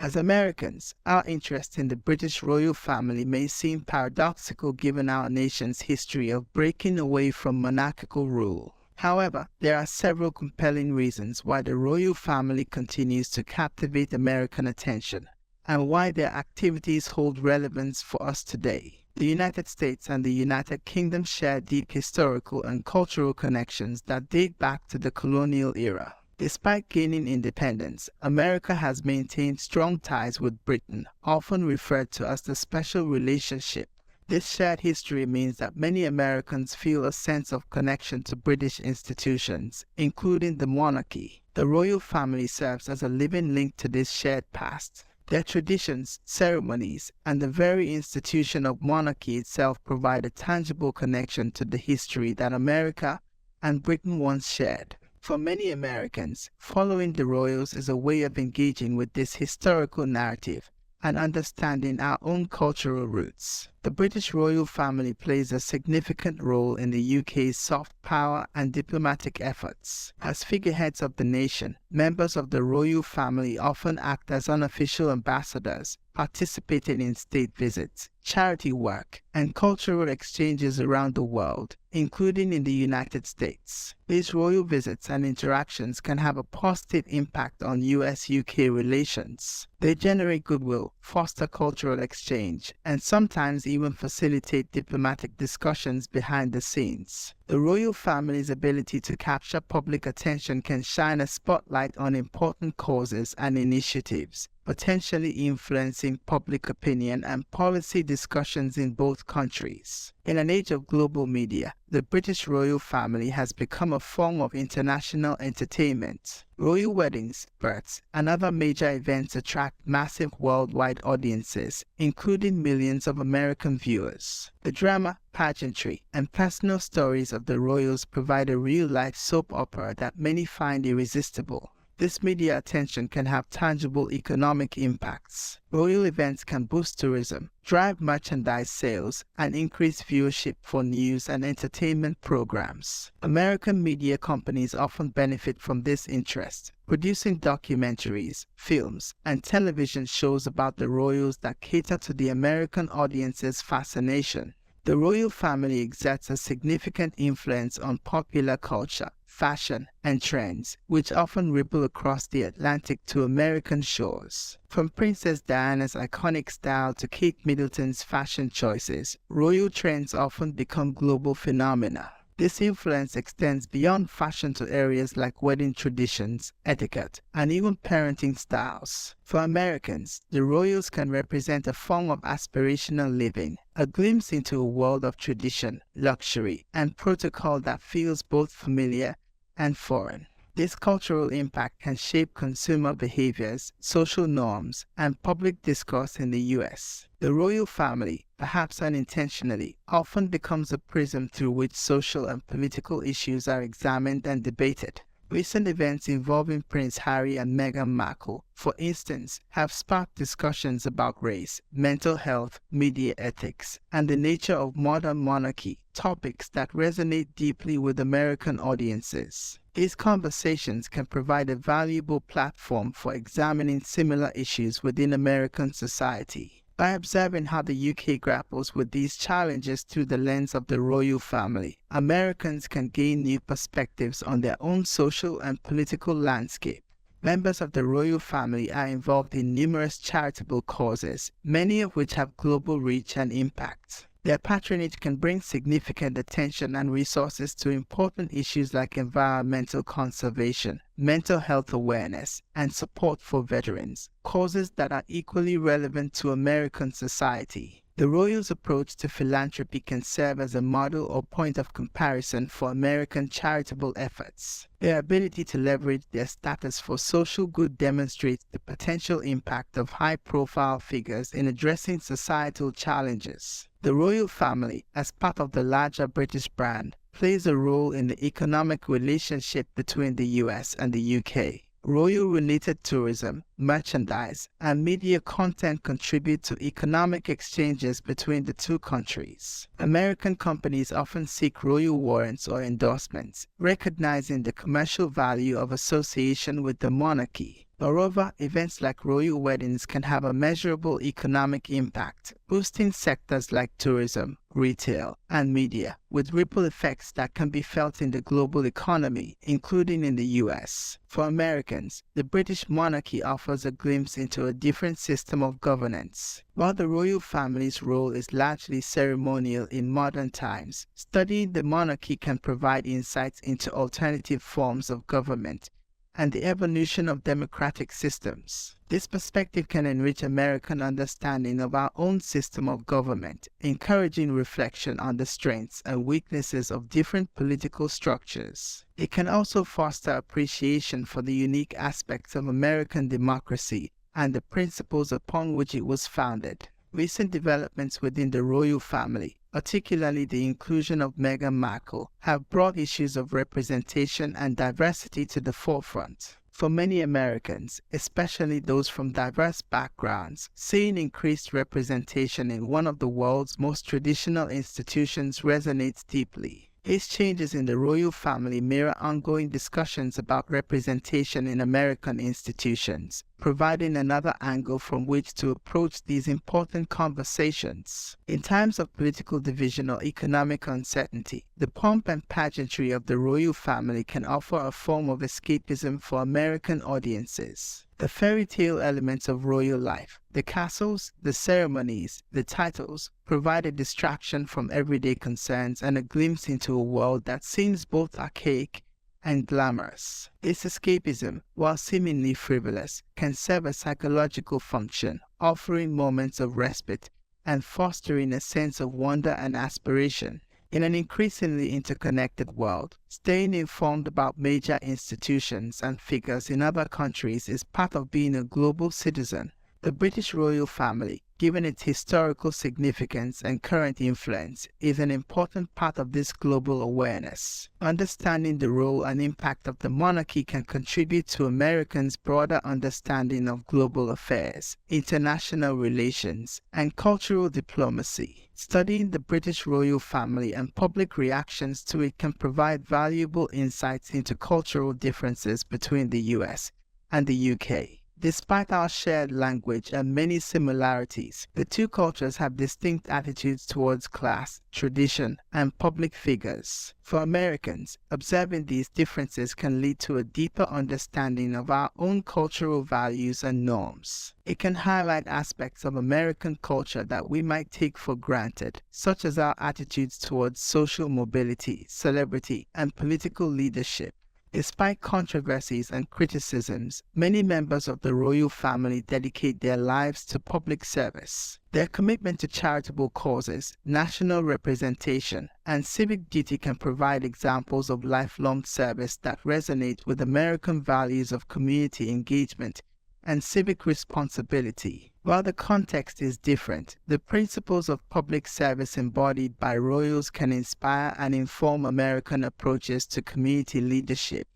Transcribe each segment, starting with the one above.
As Americans, our interest in the British royal family may seem paradoxical given our nation's history of breaking away from monarchical rule. However, there are several compelling reasons why the royal family continues to captivate American attention, and why their activities hold relevance for us today. The United States and the United Kingdom share deep historical and cultural connections that date back to the colonial era. Despite gaining independence, America has maintained strong ties with Britain, often referred to as the special relationship. This shared history means that many Americans feel a sense of connection to British institutions, including the monarchy. The royal family serves as a living link to this shared past. Their traditions, ceremonies, and the very institution of monarchy itself provide a tangible connection to the history that America and Britain once shared. For many Americans, following the royals is a way of engaging with this historical narrative and understanding our own cultural roots. The British royal family plays a significant role in the UK's soft power and diplomatic efforts. As figureheads of the nation, members of the royal family often act as unofficial ambassadors, participating in state visits, charity work, and cultural exchanges around the world, including in the United States. These royal visits and interactions can have a positive impact on US-UK relations. They generate goodwill, foster cultural exchange, and sometimes even facilitate diplomatic discussions behind the scenes. The royal family's ability to capture public attention can shine a spotlight on important causes and initiatives, potentially influencing public opinion and policy discussions in both countries. In an age of global media, the British royal family has become a form of international entertainment. Royal weddings, births, and other major events attract massive worldwide audiences, including millions of American viewers. The drama, pageantry, and personal stories of the royals provide a real-life soap opera that many find irresistible. This media attention can have tangible economic impacts. Royal events can boost tourism, drive merchandise sales, and increase viewership for news and entertainment programs. American media companies often benefit from this interest, producing documentaries, films, and television shows about the royals that cater to the American audience's fascination. The royal family exerts a significant influence on popular culture, fashion, and trends, which often ripple across the Atlantic to American shores. From Princess Diana's iconic style to Kate Middleton's fashion choices, royal trends often become global phenomena. This influence extends beyond fashion to areas like wedding traditions, etiquette, and even parenting styles. For Americans, the royals can represent a form of aspirational living, a glimpse into a world of tradition, luxury, and protocol that feels both familiar and foreign. This cultural impact can shape consumer behaviors, social norms, and public discourse in the US. The royal family, perhaps unintentionally, often becomes a prism through which social and political issues are examined and debated. Recent events involving Prince Harry and Meghan Markle, for instance, have sparked discussions about race, mental health, media ethics, and the nature of modern monarchy, topics that resonate deeply with American audiences. These conversations can provide a valuable platform for examining similar issues within American society. By observing how the UK grapples with these challenges through the lens of the royal family, Americans can gain new perspectives on their own social and political landscape. Members of the royal family are involved in numerous charitable causes, many of which have global reach and impact. Their patronage can bring significant attention and resources to important issues like environmental conservation, mental health awareness, and support for veterans, causes that are equally relevant to American society. The royals' approach to philanthropy can serve as a model or point of comparison for American charitable efforts. Their ability to leverage their status for social good demonstrates the potential impact of high-profile figures in addressing societal challenges. The royal family, as part of the larger British brand, plays a role in the economic relationship between the US and the UK. Royal-related tourism, merchandise, and media content contribute to economic exchanges between the two countries. American companies often seek royal warrants or endorsements, recognizing the commercial value of association with the monarchy. Moreover, events like royal weddings can have a measurable economic impact, boosting sectors like tourism, retail, and media, with ripple effects that can be felt in the global economy, including in the US. For Americans, the British monarchy offers a glimpse into a different system of governance. While the royal family's role is largely ceremonial in modern times, studying the monarchy can provide insights into alternative forms of government and the evolution of democratic systems. This perspective can enrich American understanding of our own system of government, encouraging reflection on the strengths and weaknesses of different political structures. It can also foster appreciation for the unique aspects of American democracy and the principles upon which it was founded. Recent developments within the royal family, particularly the inclusion of Meghan Markle, have brought issues of representation and diversity to the forefront. For many Americans, especially those from diverse backgrounds, seeing increased representation in one of the world's most traditional institutions resonates deeply. These changes in the royal family mirror ongoing discussions about representation in American institutions, providing another angle from which to approach these important conversations. In times of political division or economic uncertainty, the pomp and pageantry of the royal family can offer a form of escapism for American audiences. The fairy tale elements of royal life, the castles, the ceremonies, the titles, provide a distraction from everyday concerns and a glimpse into a world that seems both archaic and glamorous. This escapism, while seemingly frivolous, can serve a psychological function, offering moments of respite and fostering a sense of wonder and aspiration. In an increasingly interconnected world, staying informed about major institutions and figures in other countries is part of being a global citizen. The British royal family, given its historical significance and current influence, is an important part of this global awareness. Understanding the role and impact of the monarchy can contribute to Americans' broader understanding of global affairs, international relations, and cultural diplomacy. Studying the British royal family and public reactions to it can provide valuable insights into cultural differences between the US and the UK. Despite our shared language and many similarities, the two cultures have distinct attitudes towards class, tradition, and public figures. For Americans, observing these differences can lead to a deeper understanding of our own cultural values and norms. It can highlight aspects of American culture that we might take for granted, such as our attitudes towards social mobility, celebrity, and political leadership. Despite controversies and criticisms, many members of the royal family dedicate their lives to public service. Their commitment to charitable causes, national representation, and civic duty can provide examples of lifelong service that resonate with American values of community engagement and civic responsibility. While the context is different, the principles of public service embodied by royals can inspire and inform American approaches to community leadership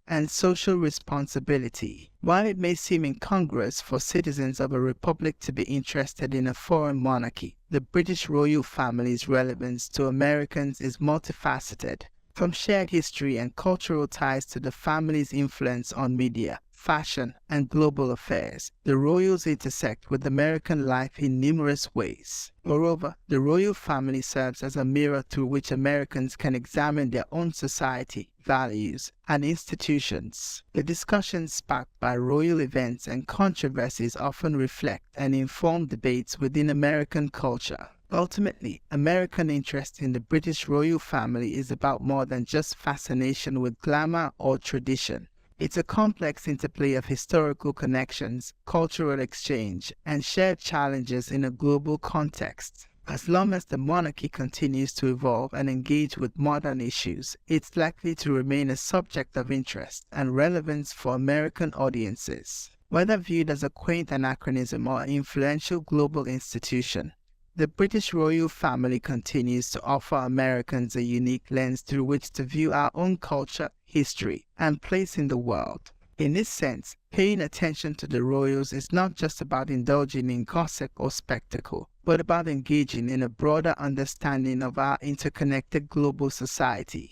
and social responsibility. While it may seem incongruous for citizens of a republic to be interested in a foreign monarchy, the British royal family's relevance to Americans is multifaceted. From shared history and cultural ties to the family's influence on media, fashion, and global affairs, the royals intersect with American life in numerous ways. Moreover, the royal family serves as a mirror through which Americans can examine their own society, values, and institutions. The discussions sparked by royal events and controversies often reflect and inform debates within American culture. Ultimately, American interest in the British royal family is about more than just fascination with glamour or tradition. It's a complex interplay of historical connections, cultural exchange, and shared challenges in a global context. As long as the monarchy continues to evolve and engage with modern issues, it's likely to remain a subject of interest and relevance for American audiences. Whether viewed as a quaint anachronism or an influential global institution, the British royal family continues to offer Americans a unique lens through which to view our own culture, history, and place in the world. In this sense, paying attention to the royals is not just about indulging in gossip or spectacle, but about engaging in a broader understanding of our interconnected global society.